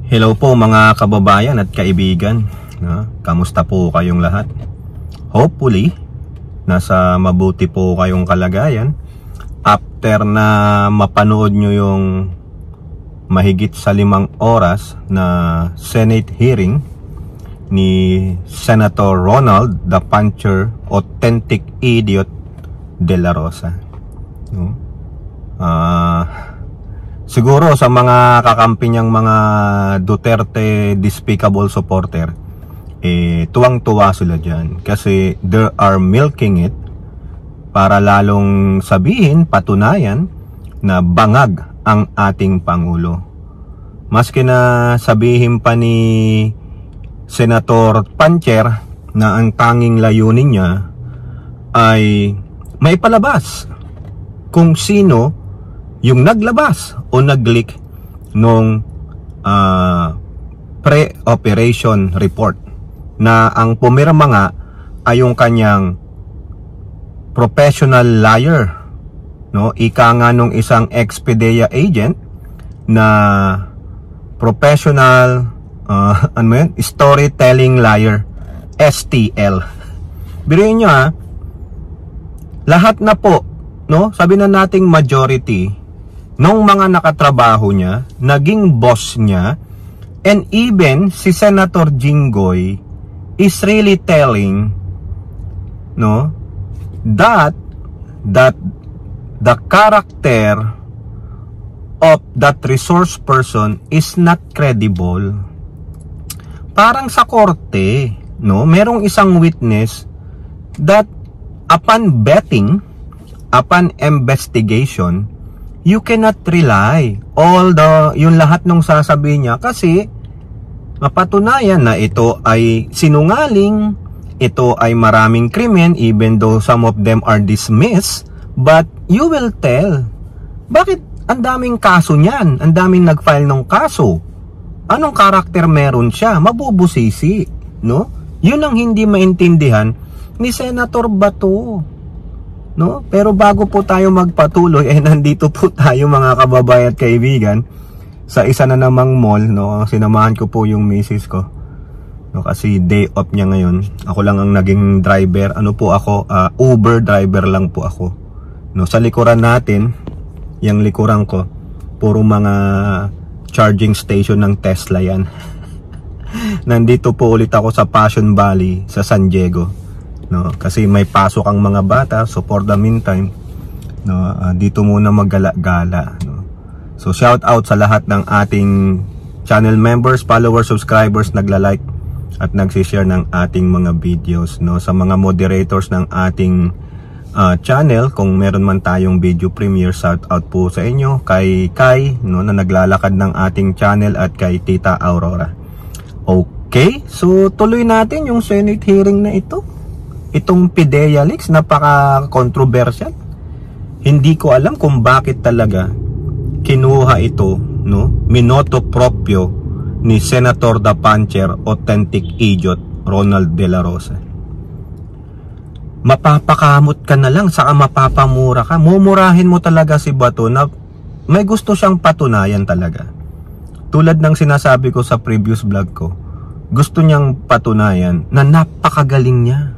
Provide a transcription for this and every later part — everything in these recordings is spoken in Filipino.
Hello po mga kababayan at kaibigan. Kamusta po kayong lahat? Hopefully, nasa mabuti po kayong kalagayan. After na mapanood nyo yung mahigit sa 5 oras na Senate hearing ni Senator Ronald the Puncher Authentic Idiot De La Rosa. Siguro sa mga kakampi niyang mga Duterte despicable supporter, tuwang-tuwa sila dyan. Kasi they are milking it para lalong sabihin, patunayan na bangag ang ating Pangulo. Maski na sabihin pa ni Senator Puncher na ang tanging layunin niya ay maipalabas kung sino yung naglabas o nag-leak nung pre-operation report na ang pumirma nga ay yung kanyang professional liar, no? Ika nga nung isang ex-PDEA agent na professional storytelling liar, STL. Biruin nyo lahat na po, no? Sabi na nating majority nung mga nakatrabaho niya, naging boss niya, and even si Senator Jinggoy is really telling, no, that the character of that resource person is not credible. Parang sa korte, no, merong isang witness that upon betting, upon investigation, you cannot rely yung lahat ng sasabihin niya kasi mapatunayan na ito ay sinungaling, ito ay maraming krimen, even though some of them are dismissed, but you will tell. Bakit ang daming kaso niyan? Ang daming nag-file ng kaso. Anong karakter meron siya? Mabubusisi, no? Yun ang hindi maintindihan ni Senator Bato. No? Pero bago po tayo magpatuloy, nandito po tayo mga kababayan at kaibigan sa isa na namang mall, no? Sinamahan ko po yung misis ko, no? Kasi day off niya ngayon. Ako lang ang naging driver. Ano po ako? Uber driver lang po ako, no? Sa likuran natin, yung likuran ko, puro mga charging station ng Tesla yan. Nandito po ulit ako sa Passion Valley sa San Diego, no, kasi may pasok ang mga bata, so for the meantime, no, dito muna maggala-gala, no. So shout out sa lahat ng ating channel members, followers, subscribers, nagla-like at nagsishare ng ating mga videos, no. Sa mga moderators ng ating channel, kung meron man tayong video premiere, shout out po sa inyo, kay Kai, no, na naglalakad ng ating channel, at kay Tita Aurora. Okay, so tuloy natin yung Senate hearing na ito. Itong PDEA leaks, napaka-controversial. Hindi ko alam kung bakit talaga kinuha ito, no, minoto proprio ni Senator the Puncher Authentic Idiot Ronald De La Rosa. Mapapakamot ka na lang, saka mapapamura ka. Mumurahin mo talaga si Bato na may gusto siyang patunayan talaga. Tulad ng sinasabi ko sa previous vlog ko, gusto niyang patunayan na napakagaling niya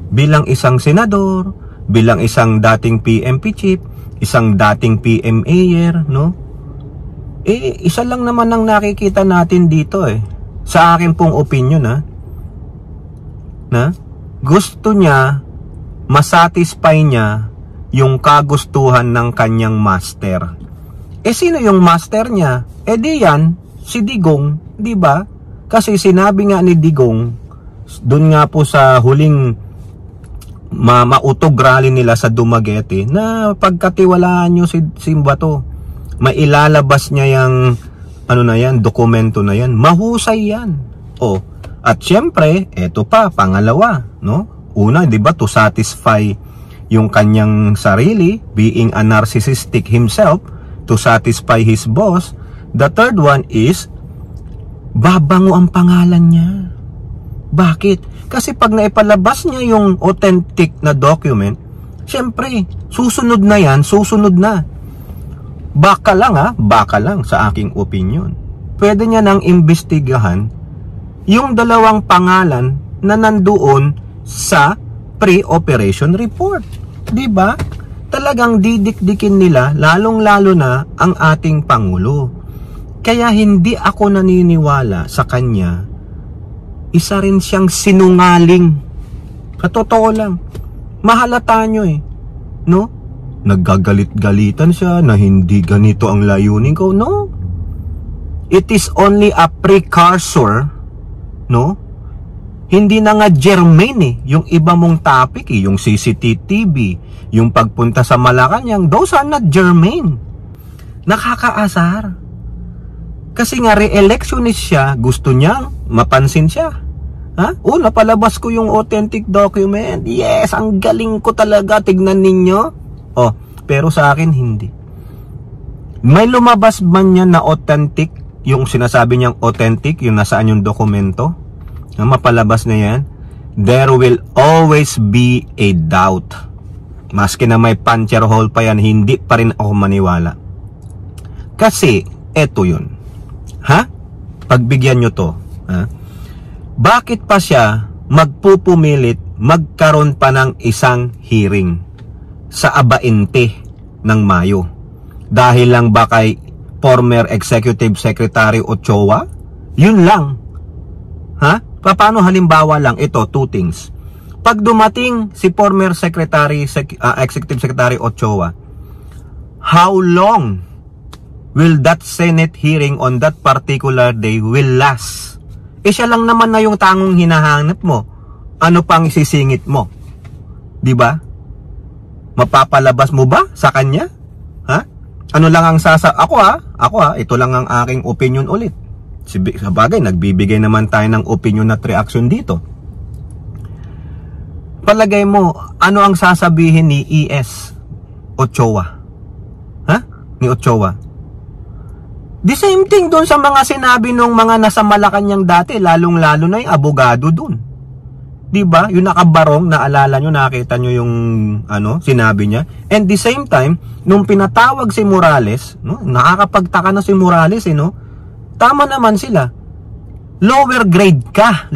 bilang isang senador, bilang isang dating PMP chief, isang dating PMAyer, no? Isa lang naman ang nakikita natin dito, sa akin pong opinion, na gusto niya masatisfy niya yung kagustuhan ng kanyang master. Sino yung master niya? Di yan, si Digong, di ba? Kasi sinabi nga ni Digong, dun nga po sa huling mautog rally nila sa Dumaguete, na pagkatiwalaan nyo si Bato, mailalabas niya yung dokumento na yan, mahusay yan. At syempre, eto pa, pangalawa, no? Una, di ba, to satisfy yung kanyang sarili, being a narcissistic himself, to satisfy his boss. The third one is babango ang pangalan niya. Bakit? Kasi pag naipalabas niya yung authentic na document, syempre, susunod na yan, susunod na. Baka lang baka lang sa aking opinion. pwede niya nang imbestigahan yung dalawang pangalan na nandoon sa pre-operation report. Diba? Talagang didikdikin nila, lalong-lalo na ang ating Pangulo. Kaya hindi ako naniniwala sa kanya. Isa rin siyang sinungaling. Katotoo lang. Mahalata nyo no? Naggagalit-galitan siya na hindi ganito ang layunin ko. No. It is only a precursor, no? Hindi na nga germane yung iba mong topic yung CCTV, yung pagpunta sa Malacanang, those are not germane. Nakakaasar. Kasi nga re-electionist siya, gusto niyang mapansin siya. Ha? Napalabas ko yung authentic document. Yes, ang galing ko talaga, tignan ninyo. Pero sa akin hindi. May lumabas ba niya na authentic, yung sinasabi niyang authentic, yung nasaan yung dokumento? Mapalabas na yan, there will always be a doubt. Maski na may puncture hole pa yan, hindi pa rin ako maniwala. Kasi, eto yun. Pagbigyan nyo to. Bakit pa siya magpupumilit magkaroon pa ng isang hearing sa 20 ng Mayo? Dahil lang ba kay former Executive Secretary Ochoa? Yun lang. Paano halimbawa lang ito, two things. Pag dumating si former Executive Secretary Ochoa, how long will that Senate hearing on that particular day will last? Siya lang naman na yung tangong hinahanap mo. Ano pang isisingit mo? Diba? Mapapalabas mo ba sa kanya? Ano lang ang Ako ito lang ang aking opinion ulit. Sa bagay, nagbibigay naman tayo ng opinion at reaction dito. Palagay mo, ano ang sasabihin ni ES Ochoa? Ni Ochoa? The same thing doon sa mga sinabi nung mga nasa Malacanang dati, lalong-lalo na yung abogado doon. Diba? Yung nakabarong, naalala nyo, nakita nyo yung sinabi niya. And the same time, nung pinatawag si Morales, nakakapagtaka na si Morales, tama naman sila. Lower grade ka.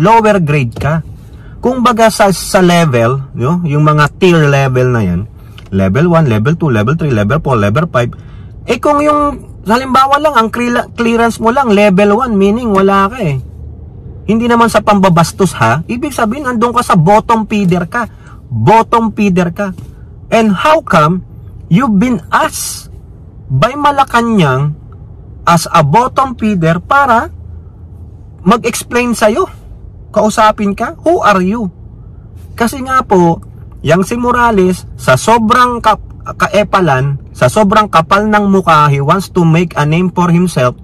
Kung baga sa level, yung mga tier level na yan, level 1, level 2, level 3, level 4, level 5, kung yung, halimbawa lang, ang clearance mo lang, level 1, meaning wala ka Hindi naman sa pambabastos ibig sabihin, nandun ka sa bottom feeder ka. And how come, you've been asked by Malacanang as a bottom feeder para mag-explain sa'yo, kausapin ka, who are you? Kasi nga po, yang si Morales, sa sobrang kaepalan, sa sobrang kapal ng mukha, he wants to make a name for himself,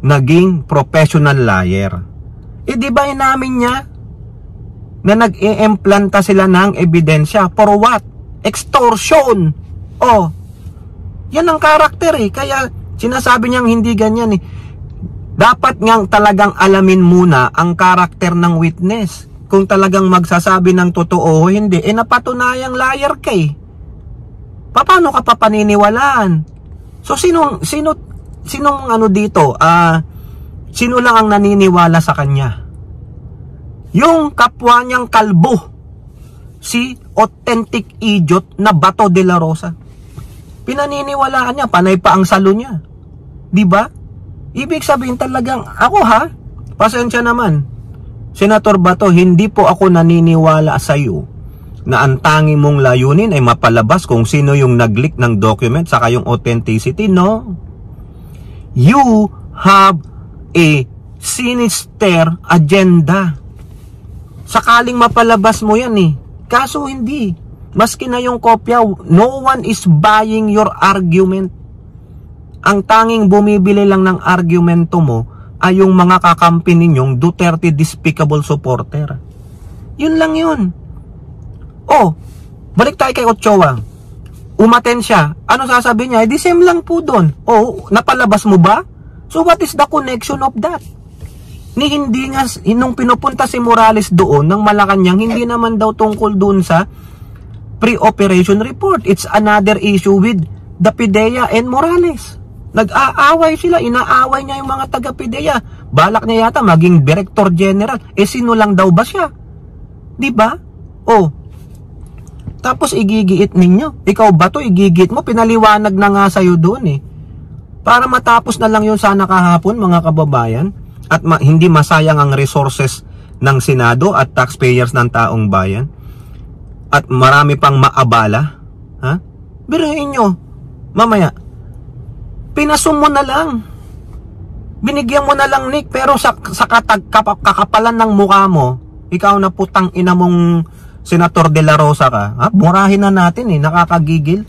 naging professional liar. Di ba inamin niya na nag-i-implanta sila ng ebidensya? For what? Extortion! Yan ang karakter kaya sinasabi niyang hindi ganyan Dapat niyang talagang alamin muna ang karakter ng witness. Kung talagang magsasabi ng totoo o hindi, napatunayang liar ka Paano ka papaniniwalaan? So sinong dito? Sino lang ang naniniwala sa kanya? Yung kapwa niyang kalbo, si authentic idiot na Bato de la Rosa. Pinaniniwalaan niya, panay pa ang salo niya. Diba? Ibig sabihin talagang, pasensya naman. Senator Bato, hindi po ako naniniwala sa iyo na ang tanging mong layunin ay mapalabas kung sino yung nag-leak ng document saka yung authenticity. No. You have a sinister agenda. Sakaling mapalabas mo yan Kaso hindi. Maski na yung kopya, no one is buying your argument. Ang tanging bumibili lang ng argumento mo ay yung mga kakampi ninyong Duterte despicable supporter. Yun lang yun. Balik tayo kay Ochoa. Umaten siya. Ano sasabihin niya? Di same lang po doon. Napalabas mo ba? So what is the connection of that? Hindi nga, nung pinupunta si Morales doon ng Malacanang, hindi naman daw tungkol doon sa pre-operation report. It's another issue with the PIDEA and Morales. Nag-aaway sila, inaaway niya yung mga taga-PIDEA. Balak niya yata maging Director General. Sino lang daw ba siya? Di ba? Oh. Tapos igigiit ninyo. Ikaw ba to? Igigiit mo? Pinaliwanag na nga sa'yo doon Para matapos na lang yun sana kahapon, mga kababayan. At hindi masayang ang resources ng Senado at taxpayers ng taong bayan. At marami pang maabala. Ha? Biruin nyo. Mamaya, pinasum mo na lang. Binigyan mo na lang, Nick. Pero sa kakapalan ng mukha mo, ikaw na putang ina mong Senator De La Rosa ka. Ha? Murahin na natin nakakagigil.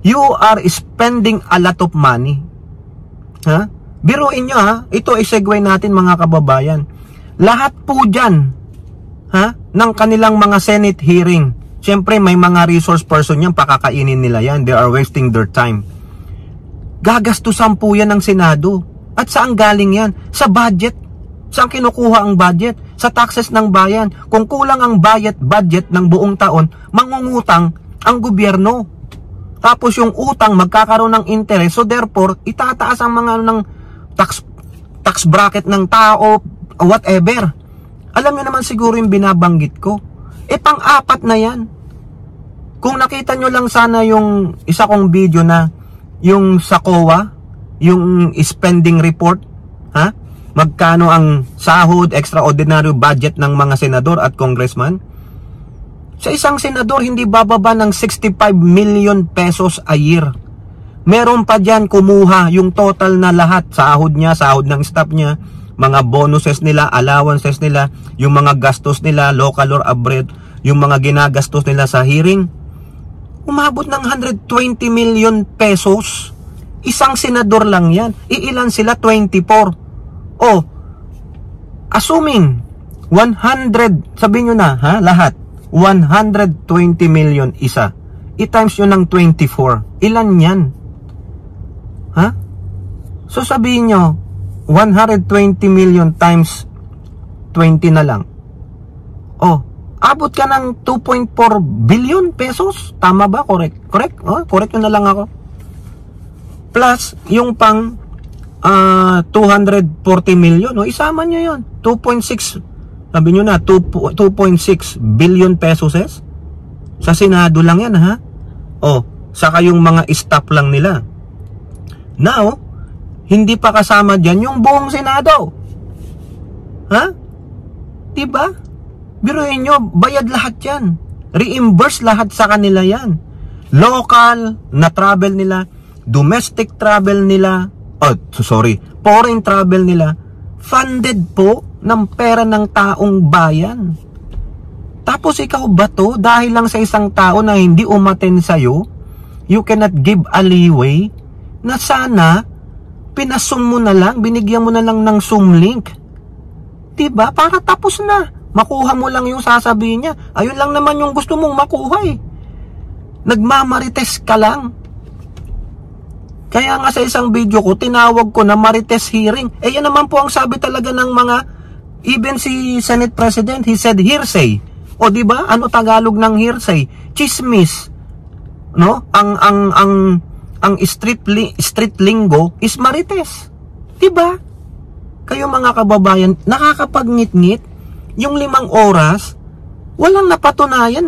You are spending a lot of money. Ha? Biruin nyo ito i-segue natin mga kababayan. Lahat po dyan, ng kanilang mga Senate hearing. Siyempre may mga resource person yan, pakakainin nila yan. They are wasting their time. Gagastusan po yan ng Senado. At saan galing yan? Sa budget. Saan kinukuha ang budget? Sa taxes ng bayan. Kung kulang ang budget ng buong taon, mangungutang ang gobyerno. Tapos yung utang magkakaroon ng interest. So therefore, itataas ang mga ng tax bracket ng tao, whatever. Alam niyo naman siguro yung binabanggit ko. Pang-apat na yan. Kung nakita nyo lang sana yung isa kong video na yung sa COA, yung spending report, magkano ang sahod, extraordinary budget ng mga senador at congressman. Sa isang senador, hindi bababa ng 65 million pesos a year. Meron pa dyan kumuha yung total na lahat, sahod niya, sahod ng staff niya, mga bonuses nila, allowances nila, yung mga gastos nila, local or abroad, yung mga ginagastos nila sa hearing, umabot ng 120 million pesos. Isang senador lang yan. Iilan sila? 24. Oh, assuming 100, sabihin nyo na, lahat, 120 million isa. I-times yun ng 24. Ilan yan? So sabihin nyo, 120 million times 20 na lang. Oh, abot ka ng 2.4 billion pesos. Tama ba? Correct? Correct? Oh, correct yun na lang ako. Plus, yung pang 240 million. Oh, isama nyo yun. 2.6, sabi nyo na, 2.6 billion pesos sa Senado lang yan, Oh, saka yung mga staff lang nila. Now, hindi pa kasama dyan yung buong Senado. Diba? Biruin nyo, bayad lahat yan. Reimburse lahat sa kanila yan. Local na travel nila, domestic travel nila, foreign travel nila, funded po ng pera ng taong bayan. Tapos ikaw ba to, dahil lang sa isang tao na hindi umaten sa'yo, you cannot give a leeway na sana pinasum mo na lang, binigyan mo na lang ng Zoom link. Diba? Para tapos na. Makuha mo lang yung sasabihin niya. Ayun lang naman yung gusto mong makuha Nagmamarites ka lang. Kaya nga sa isang video ko, tinawag ko na Marites hearing. Yan naman po ang sabi talaga ng mga, even si Senate President, he said hearsay. O diba? Ano Tagalog ng hearsay? Chismis. No? Ang street lingo is Marites. Diba? Kayo mga kababayan, nakakapagngit-ngit, yung 5 oras, walang napatunayan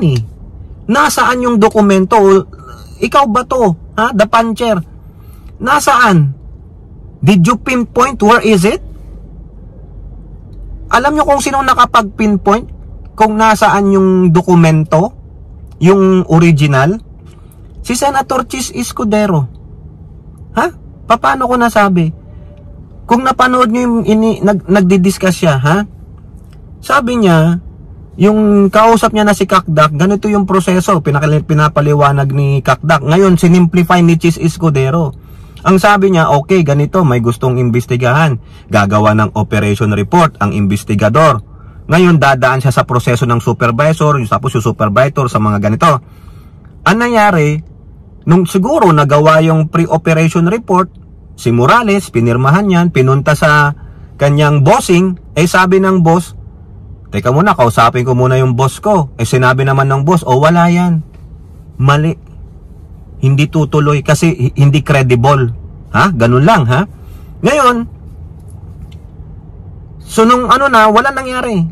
Nasaan yung dokumento? Ikaw ba to? The puncher. Nasaan? Did you pinpoint where is it? Alam nyo kung sino nakapag-pinpoint? Kung nasaan yung dokumento? Yung original? Si Senator Chis Escudero. Paano ko nasabi? Kung napanood nyo yung nagdi-discuss siya, sabi niya, yung kausap niya na si Kakdak, ganito yung proseso, pinapaliwanag ni Kakdak. Ngayon, sinimplify ni Chis Escudero. Ang sabi niya, okay, ganito, may gustong imbestigahan. Gagawa ng operation report ang investigador. Ngayon, dadaan siya sa proseso ng supervisor, tapos yung supervisor sa mga ganito. Ang nangyari, nung siguro nagawa yung pre-operation report, si Morales, pinirmahan yan, pinunta sa kanyang bossing, sabi ng boss, teka muna, kausapin ko muna yung boss ko. Sinabi naman ng boss, wala yan. Mali. Hindi tutuloy kasi hindi credible. Ha? Ganun lang, ha? Ngayon, so nung wala nangyari.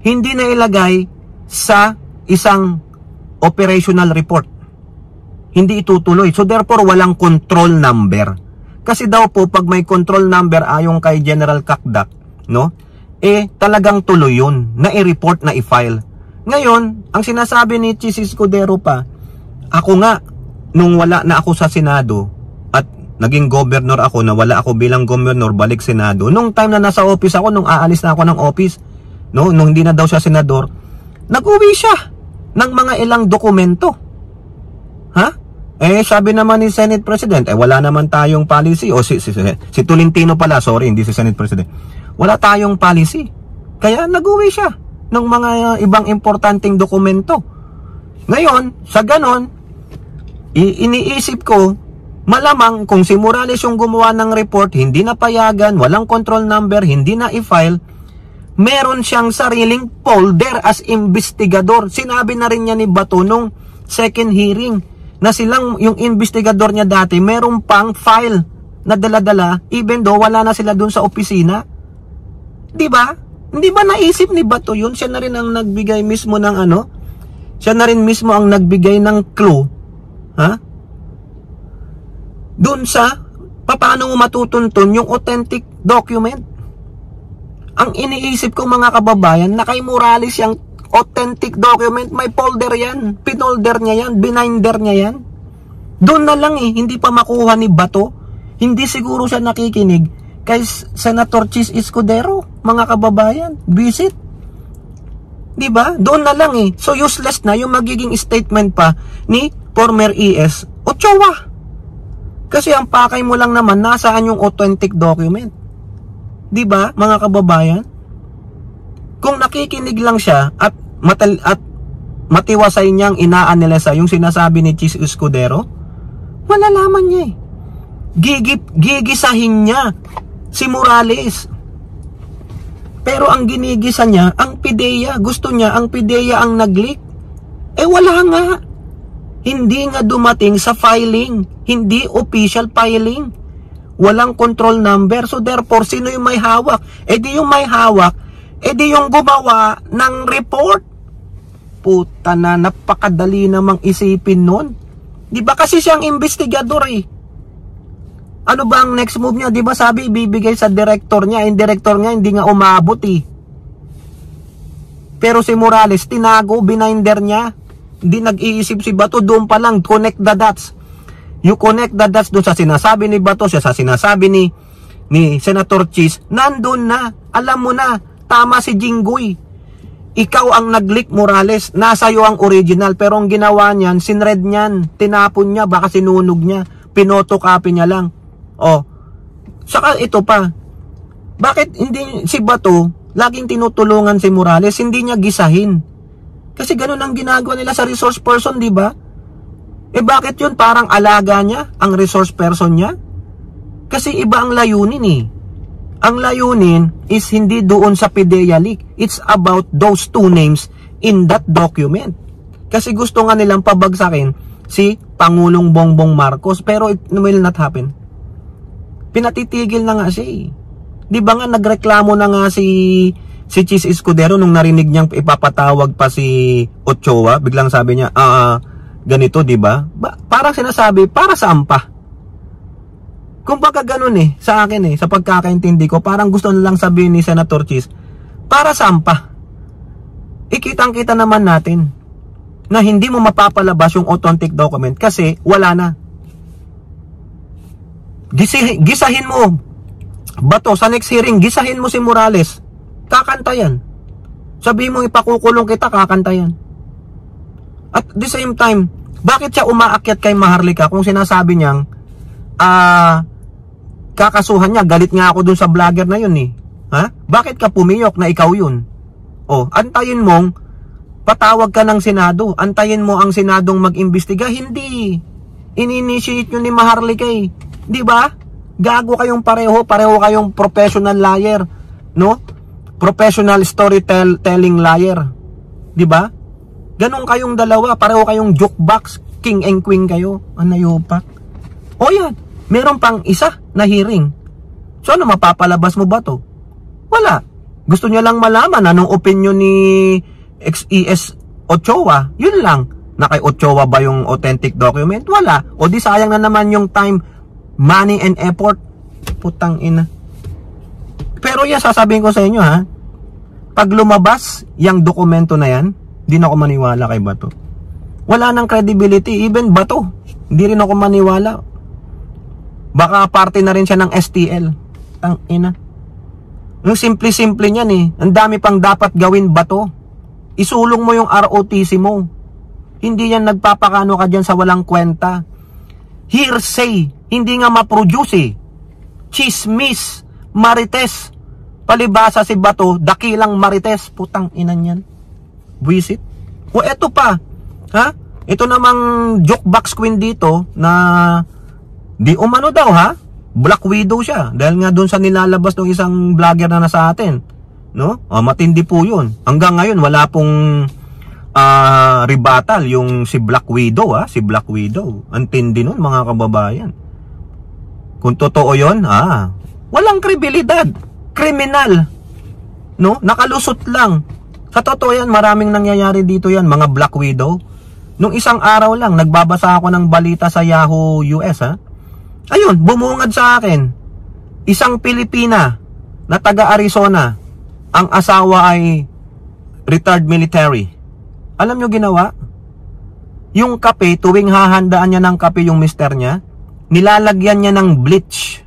Hindi na ilagay sa isang operational report. Hindi itutuloy. So therefore, walang control number. Kasi daw po, pag may control number ayon kay General Kakdak, no? Talagang tuloy yun. Na i-report, na i-file. Ngayon, ang sinasabi ni Chis Escudero pa, ako nga, nung wala na ako sa Senado, at naging governor ako, na wala ako bilang governor, balik Senado. Nung time na nasa office ako, nung aalis na ako ng office, no? Nung hindi na daw siya senador, nag-uwi siya ng mga ilang dokumento. Ha? Sabi naman ni Senate President, wala naman tayong policy. O si Tolentino pala, sorry, hindi si Senate President. Wala tayong policy. Kaya nag-uwi siya ng mga ibang importanteng dokumento. Ngayon, sa ganon, iniisip ko, malamang kung si Morales yung gumawa ng report, hindi na payagan, walang control number, hindi na i-file, meron siyang sariling folder as investigador. Sinabi na rin niya ni Bato nung second hearing, na silang, yung investigador niya dati, meron pang file na dala-dala, even though wala na sila dun sa opisina. Diba? Hindi ba naisip ni Bato yun? Siya na rin ang nagbigay mismo ng siya na rin mismo ang nagbigay ng clue. Ha? Dun sa, paano mo matutuntun yung authentic document? Ang iniisip ko mga kababayan, na kay Morales yung authentic document, may folder yan, pinolder niya yan, bininder niya yan. Doon na lang hindi pa makuha ni Bato. Hindi siguro siya nakikinig kay Senator Chis Escudero, mga kababayan. Visit. Diba? Doon na lang So useless na yung magiging statement pa ni former ES Ochoa. Kasi ang pakay mo lang naman, nasaan yung authentic document. Diba, mga kababayan? Kung nakikinig lang siya at matiwasay niyang inaanalisa yung sinasabi ni Chis Escudero, malalaman niya gigisahin niya si Morales. Pero ang ginigisa niya, ang PIDEA. Gusto niya ang PIDEA ang nag-leak. Wala nga. Hindi nga dumating sa filing. Hindi official filing. Walang control number. So therefore, sino yung may hawak? Di yung may hawak, di yung gumawa ng report. Puta na, napakadali namang isipin nun. Di ba kasi siyang investigador Ano ba ang next move niya? Di ba sabi, ibibigay sa director niya. Yung director niya hindi nga umabot Pero si Morales, tinago, bininder niya. Hindi nag-iisip si Bato, doon pa lang, connect the dots. You connect the dots doon sa sinasabi ni Bato, siya sa sinasabi ni Senator Chis, nandun na, alam mo na, tama si Jinggoy. Ikaw ang nag-leak, Morales, nasa iyo ang original, pero ang ginawa niyan, sinred niyan, tinapon niya, baka sinunog niya, pinotocopy niya lang. Saka ito pa, bakit hindi si Bato, laging tinutulungan si Morales, hindi niya gisahin? Kasi ganun ang ginagawa nila sa resource person, di ba? Bakit yun? Parang alaga niya, ang resource person niya? Kasi iba ang layunin Ang layunin is hindi doon sa PIDEA leak. It's about those two names in that document. Kasi gusto nga nilang pabagsakin si Pangulong Bongbong Marcos, pero it will not happen. Pinatitigil na nga siya Di ba nga nagreklamo na nga si Chis Escudero nung narinig niyang ipapatawag pa si Ochoa, biglang sabi niya, ganito, di ba? Parang sinasabi, para saan pa? Kung baka ganun sa akin sa pagkakaintindi ko, parang gusto nilang sabihin ni Senator Chis, para saan pa? Ikitang-kita naman natin na hindi mo mapapalabas yung authentic document kasi wala na. Gisahin mo, Bato, sa next hearing, gisahin mo si Morales. Kakanta yan. Sabihin mo ipakukulong kita, kakanta yan. At the same time, bakit siya umaakyat kay Maharlika kung sinasabi niyang kakasuhan niya, galit nga ako dun sa vlogger na yun Ha? Bakit ka pumiyok na ikaw yun? Antayin mong patawag ka ng Senado. Antayin mo ang Senadong mag-imbestiga. Hindi. Ini-initiate nyo ni Maharlika Di ba? Gago kayong pareho kayong professional liar, no? Professional storytelling liar. Di ba? Ganon kayong dalawa, pareho kayong jukebox, king and queen kayo. Anayopak. Yan. Meron pang isa na hearing. So ano, mapapalabas mo ba to? Wala. Gusto niya lang malaman anong opinion ni XES Ochoa. Yun lang. Na kay Ochoa ba yung authentic document? Wala. O di sayang na naman yung time, money and effort. Putang ina. Pero yan, sasabihin ko sa inyo ha, pag lumabas yung dokumento na yan, di na ako maniwala kay Bato. Wala nang credibility. Even Bato, hindi rin ako maniwala. Baka parte na rin siya ng STL. Tang ina. Yung simple-simple niyan eh. Ang dami pang dapat gawin, Bato. Isulong mo yung ROTC mo. Hindi yan nagpapakano ka dyan sa walang kwenta. Hearsay. Hindi nga ma-produce eh. Chismis. Marites. Palibasa si Bato, dakilang marites. Putang inan yan. Buisit. O eto pa. Ha? Ito namang jokebox queen dito na di umano daw ha. Black Widow siya. Dahil nga doon sa nilalabas ng isang vlogger na nasa atin. No? O, matindi po yun. Hanggang ngayon wala pong rebuttal yung si Black Widow ha. Si Black Widow. Ang tindi nun mga kababayan. Kung totoo yun, walang kredibilidad. Kriminal. No? Nakalusot lang. Sa totoo yan, maraming nangyayari dito yan, mga Black Widow. Nung isang araw lang, nagbabasa ako ng balita sa Yahoo US ha. Ayun, bumungad sa akin. Isang Pilipina na taga Arizona. Ang asawa ay retired military. Alam nyo ginawa? Yung kape, tuwing hahandaan niya ng kape yung mister niya, nilalagyan niya ng bleach.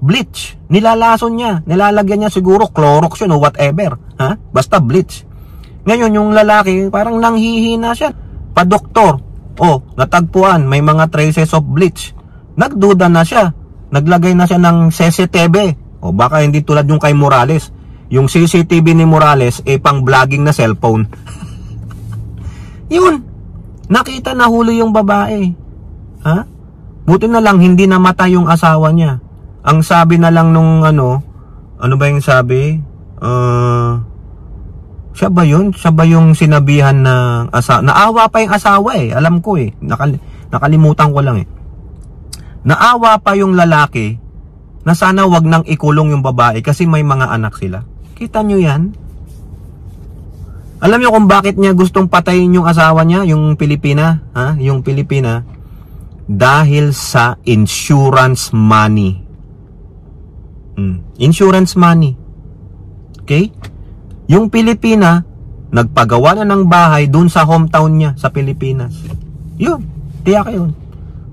Bleach. Nilalason niya. Nilalagyan niya siguro Clorox yun o whatever. Ha? Basta bleach. Ngayon, yung lalaki, parang nanghihina siya. Pa-doktor. O, natagpuan, may mga traces of bleach. Nagduda na siya. Naglagay na siya ng CCTV. O, baka hindi tulad yung kay Morales. Yung CCTV ni Morales, pang vlogging na cellphone. Yun. Nakita na huli yung babae. Ha? Buti na lang hindi namatay yung asawa niya. Ang sabi na lang nung ano ba yung sabi? Siya ba yun? Siya ba yung sinabihan na naawa pa yung asawa eh. Alam ko eh. Nakalimutan ko lang eh. Naawa pa yung lalaki na sana wag nang ikulong yung babae kasi may mga anak sila. Kita nyo yan? Alam nyo kung bakit niya gustong patayin yung asawa niya, yung Pilipina? Ha? Yung Pilipina? Dahil sa insurance money. Insurance money. Okay? Yung Pilipina, nagpagawa na ng bahay dun sa hometown niya sa Pilipinas. Yun, tiyak yun.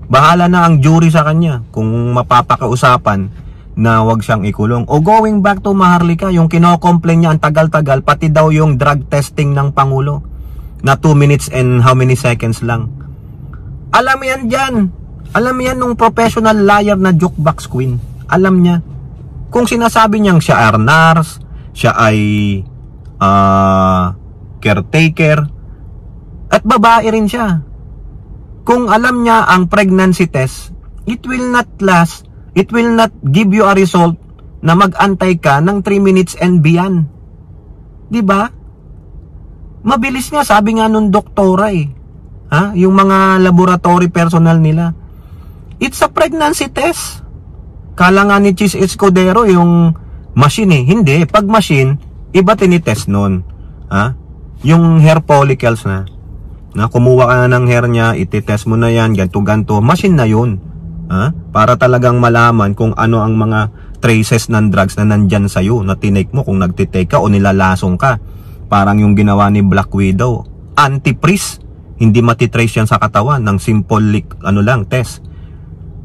Bahala na ang jury sa kanya kung mapapakausapan na wag siyang ikulong. O going back to Maharlika, yung kino-complain niya ang tagal-tagal, pati daw yung drug testing ng Pangulo na 2 minutes and how many seconds lang. Alam yan dyan. Alam yan nung professional liar na jukebox queen. Alam niya. Kung sinasabi niyang siya ay nurse, siya ay caretaker, at babae rin siya. Kung alam niya ang pregnancy test, it will not last, it will not give you a result na mag-antay ka ng 3 minutes and beyond. Diba? Mabilis nga, sabi nga nung doktora eh. Ha? Yung mga laboratory personnel nila. It's a pregnancy test. Kala nga ni Chis Escudero yung machine eh. Hindi. Pag machine, iba tinitest nun. Ha? Yung hair follicles na kumuha ka na ng hair niya, ititest mo na yan, ganto-ganto. Machine na yun. Ha? Para talagang malaman kung ano ang mga traces ng drugs na nandyan sa'yo, na tinake mo kung nagtitake ka o nilalasong ka. Parang yung ginawa ni Black Widow. Antifreeze. Hindi matitrace yan sa katawan ng simple test.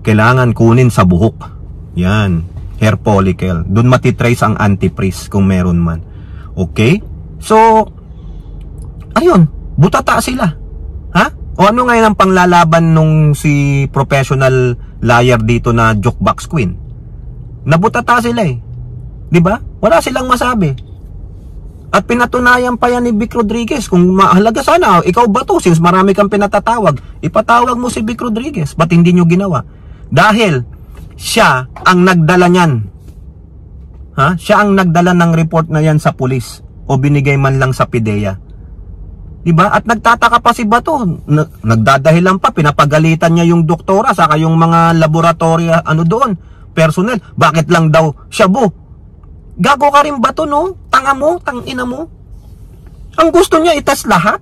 Kailangan kunin sa buhok. Yan, hair follicle. Doon matitrace ang antifreeze kung meron man. Okay? So, ayun, butata sila. Ha? O ano ngayon ang panglalaban nung si professional liar dito na jukebox queen? Nabutata sila eh. Diba? Wala silang masabi. At pinatunayan pa yan ni Vic Rodriguez. Kung mahalaga sana, ikaw ba to? Since marami kang pinatatawag, ipatawag mo si Vic Rodriguez. Ba't hindi nyo ginawa? Dahil siya ang nagdala niyan. Ha? Siya ang nagdala ng report na yan sa pulis o binigay man lang sa PIDEA. Diba? At nagtataka pa si Bato. Nagdadahilan pa, pinapagalitan niya yung doktora saka yung mga laboratory doon, personnel. Bakit lang daw shabu? Gago ka rin Bato, no? Tanga mo, tangina mo. Ang gusto niya itas lahat.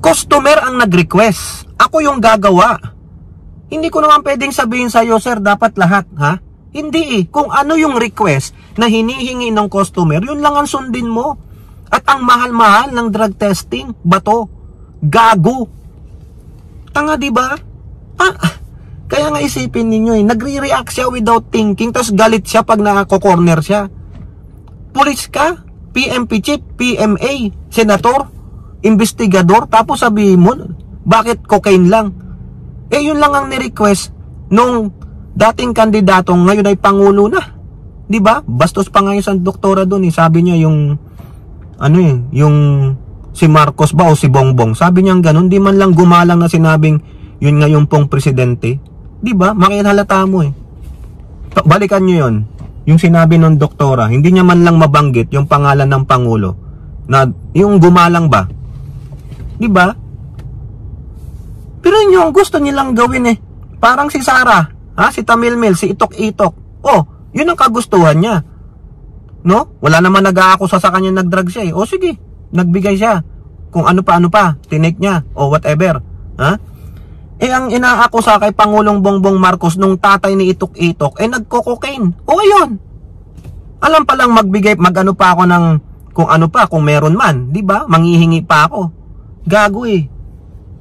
Customer ang nag-request. Ako yung gagawa. Hindi ko naman pwedeng sabihin sa'yo, sir, dapat lahat, ha? Hindi eh. Kung ano yung request na hinihingi ng customer, yun lang ang sundin mo. At ang mahal-mahal ng drug testing, Bato, gago. Tanga, di ba? Kaya nga isipin ninyo eh, nagre-react siya without thinking, tapos galit siya pag nako-corner siya. Pulis ka, PMP chief, PMA, senator, investigador, tapos sabihin mo, bakit cocaine lang? Eh yun lang ang ni-request nung dating kandidato, ngayon ay pangulo na. 'Di ba? Bastos pa nga yung doktora doon eh. Sabi niya yung yung si Marcos ba o si Bongbong. Sabi niya ganun, di man lang gumalang na sinabing yun nga yung pong presidente. 'Di ba? Makihalata mo eh. Balikan niyo yun. Yung sinabi ng doktora, hindi niya man lang mabanggit yung pangalan ng pangulo. Na yung gumalang ba? 'Di ba? Pero yun yung gusto nilang gawin eh. Parang si Sara, si Tamilmil, si Itok-Itok. Oh, yun ang kagustuhan niya. No? Wala naman nag-aakusa sa kanya nag-drug siya eh. O sige, nagbigay siya. Kung ano pa, tinake niya o whatever. Eh ang inaakusa kay Pangulong Bongbong Marcos nung tatay ni Itok-Itok, nagko-cocaine. O ayun. Alam pa lang magbigay, mag-ano pa ako ng kung meron man. Diba? Manghihingi pa ako. Gago eh.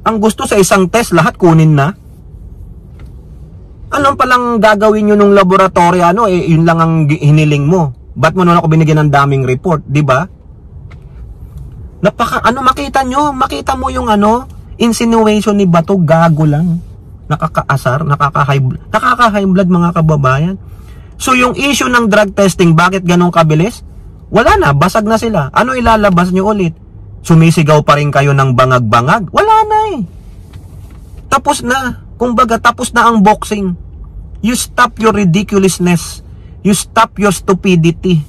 Ang gusto sa isang test, lahat kunin na. Anong palang gagawin nyo nung laboratory, yun lang ang hiniling mo. Ba't mo nun ako binigyan ng daming report, di ba? Makita mo yung insinuation ni Bato, gago lang. Nakakaasar, nakaka-high blood mga kababayan. So yung issue ng drug testing, bakit ganun kabilis? Wala na, basag na sila. Ano ilalabas nyo ulit? Sumisigaw pa rin kayo ng bangag-bangag? Wala na eh. Tapos na. Kumbaga, tapos na ang boxing. You stop your ridiculousness. You stop your stupidity.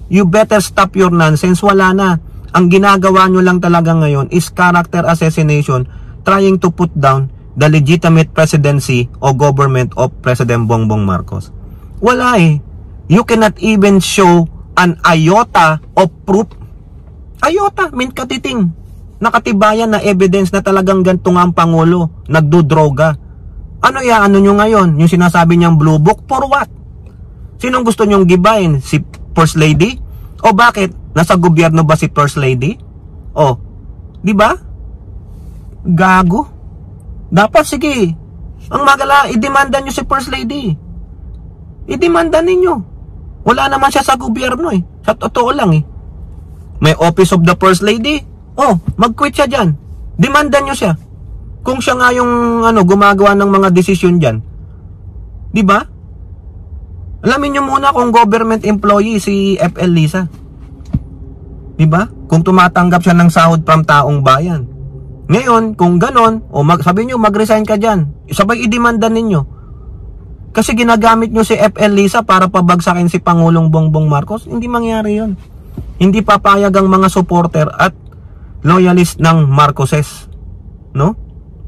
You better stop your nonsense. Wala na. Ang ginagawa nyo lang talaga ngayon is character assassination, trying to put down the legitimate presidency o government of President Bongbong Marcos. Wala eh. You cannot even show an iota of proof. Iota, mint katiting. Nakatibayan na evidence na talagang ganito nga ang Pangulo, nagdodroga. Ano nyo ngayon? Yung sinasabi niyang blue book, for what? Sinong gusto nyong gibayin? Si First Lady? O bakit? Nasa gobyerno ba si First Lady? O, di ba? Gago. Dapat sige. Ang magala, idemanda nyo si First Lady. Idemanda ninyo. Wala naman siya sa gobyerno eh. Sa totoo lang eh. May Office of the First Lady. Oh, mag-quit siya dyan. Demandan nyo siya. Kung siya nga yung gumagawa ng mga desisyon dyan. Diba? Alamin nyo muna kung government employee si FL Lisa. Diba? Kung tumatanggap siya ng sahod from taong bayan. Ngayon, kung ganon, sabi nyo mag-resign ka dyan. Sabay i-demandan ninyo. Kasi ginagamit nyo si FL Lisa para pabagsakin si Pangulong Bongbong Marcos. Hindi mangyari yon. Hindi papayag ang mga supporter at loyalist ng Marcoses. No?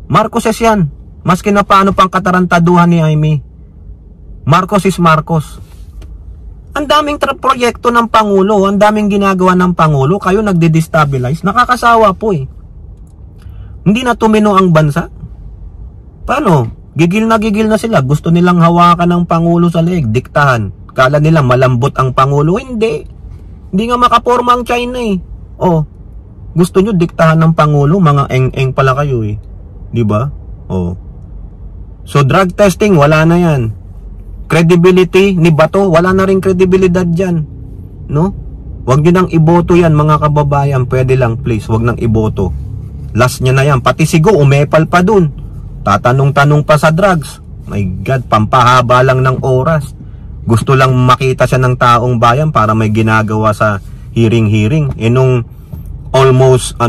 Marcoses yan. Maski na paano pang katarantaduhan ni Jaime. Marcos is Marcos. Ang daming proyekto ng Pangulo, ang daming ginagawa ng Pangulo, kayo nagde-destabilize. Nakakasawa po eh. Hindi na tumino ang bansa. Paano? Gigil na sila. Gusto nilang hawakan ng Pangulo sa leeg, diktahan. Kala nila malambot ang Pangulo. Hindi. Hindi nga makaporma ang China eh. Oh. Gusto nyo diktahan ng Pangulo, mga eng-eng pala kayo eh. Diba? Oh. So drug testing, wala na yan. Credibility ni Bato, wala na rin kredibilidad dyan. No? Huwag nyo nang iboto yan mga kababayan. Pwede lang please, huwag nang iboto. Last nya na yan. Pati sigo, umepal pa dun. Tatanong-tanong pa sa drugs. My God, pampahaba lang ng oras. Gusto lang makita siya ng taong bayan para may ginagawa sa hearing-hearing. Nung almost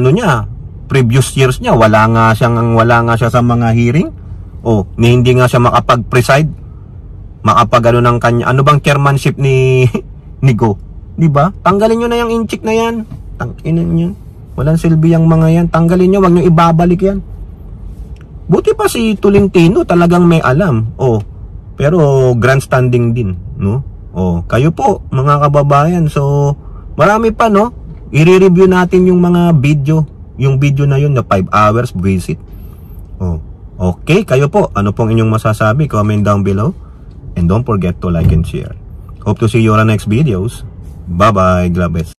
previous years niya wala nga siya sa mga hearing. Hindi nga siya makapag-preside, ng kanya. Ano bang chairmanship ni Go? Di ba? Tanggalin nyo na yung inchik na yan. Tangkinan nyo. Walang silbi yung mga yan. Tanggalin nyo, wag nyo ibabalik yan. Buti pa si Tolentino talagang may alam. Oh, pero grandstanding din, no? Oh, kayo po, mga kababayan. So, marami pa, no? I-review natin yung mga video. Yung video na yun, na 5 hours visit. Oh, okay, kayo po. Ano pong inyong masasabi? Comment down below. And don't forget to like and share. Hope to see you on the next videos. Bye-bye. God bless.